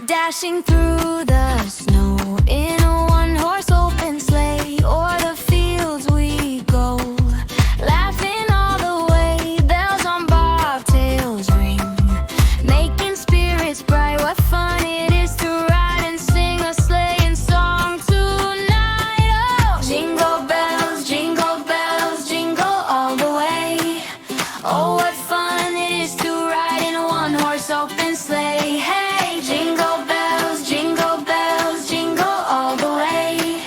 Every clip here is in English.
Dashing through the snow in a one-horse open sleigh. O'er the fields we go, laughing all the way. Bells on bobtails ring, making spirits bright. What fun it is to ride and sing a sleighing song tonight. Oh, jingle bells, jingle all the way. Oh, what fun it is to ride in a one-horse open sleigh. Hey, jingle bells, jingle all the way.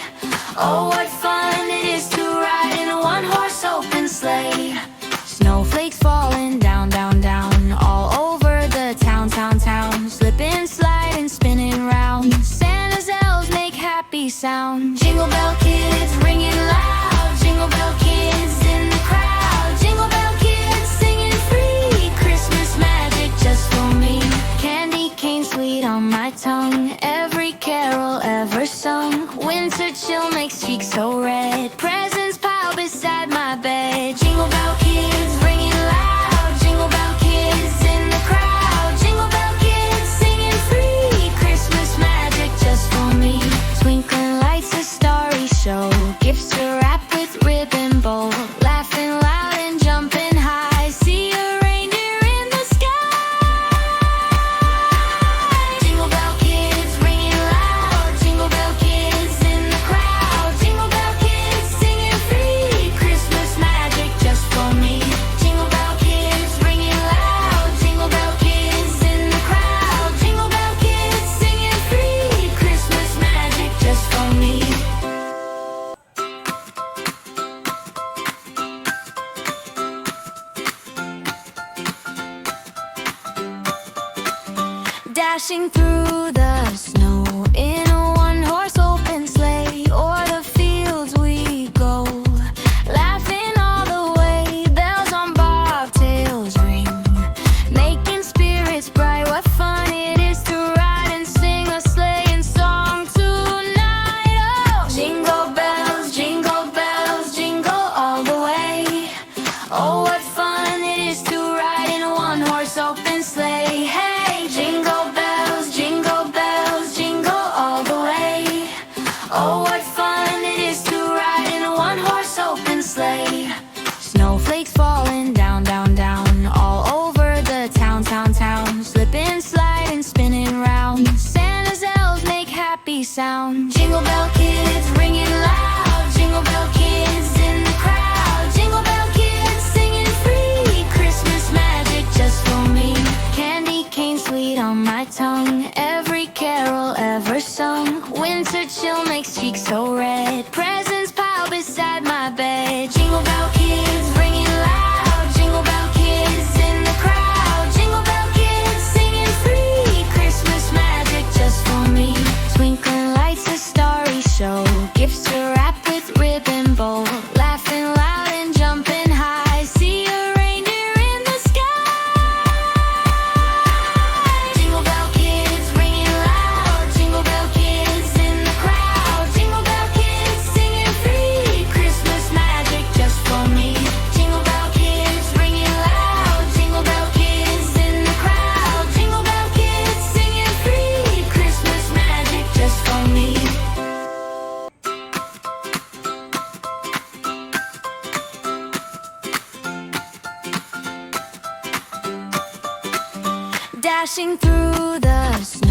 Oh, what fun it is to ride in a one-horse open sleigh. Snowflakes falling down, down, down, all over the town, town, town. Slipping, sliding, spinning round. Santa's elves make happy sound. Jingle bell kids ringing loud. Jingle bell kids in the crowd. Jingle bell kids singing free Christmas magic just for me. Candy cane sweet on my tongue, every carol ever sung. Winter chill makes cheeks so red, presents piled beside my bed. Jingle bell kids ringing loud. Jingle bell kids in the crowd. Jingle bell kids singing free Christmas magic just for me. Twinkling lights, a starry show, gifts to wrap with ribbon bow. Laughing loud and jumping high, see a reindeer in the sky. Jingle bell kids ringing loud. Jingle bell kids in the crowd. Jingle bell kids singing free Christmas magic just for me. Jingle bell kids ringing loud. Jingle bell kids in the crowd. Jingle bell kids singing free Christmas magic just for me. Dashing through the snow in a one-horse open sleigh. O'er the fields we go, laughing all the way. Bells on bobtails ring, making spirits bright. What fun it is to ride and sing a sleighing song tonight. Oh, jingle bells, jingle all the way. Oh, what fun it is to ride in a one-horse open sleigh. Hey, jingle bells, jingle all the way. Oh, what fun it is to ride in a one-horse open sleigh. Snowflakes falling down, down, down, all over the town, town, town. Slipping, sliding, spinning round. Santa's elves make happy sound. Jingle bell kids ringing loud. Jingle bell kids in the crowd. Jingle bell kids singing free Christmas magic just for me. Candy cane sweet on my tongue, every carol ever sung. Winter chill makes cheeks so red, presents piled beside my bed. Jingle bell kids ringing loud. Jingle bell kids in the crowd. Jingle bell kids singing free Christmas magic just for me. Twinkling lights, a starry show, gifts to wrap with ribbon bow. Laughing loud and jumping high, see a reindeer in the sky. Jingle bell kids ringing loud. Jingle bell kids in the crowd. Jingle bell kids singing free Christmas magic just for me. Jingle bell kids ringing loud. Jingle bell kids in the crowd. Jingle bell kids singing free Christmas magic just for me. Dashing through the snow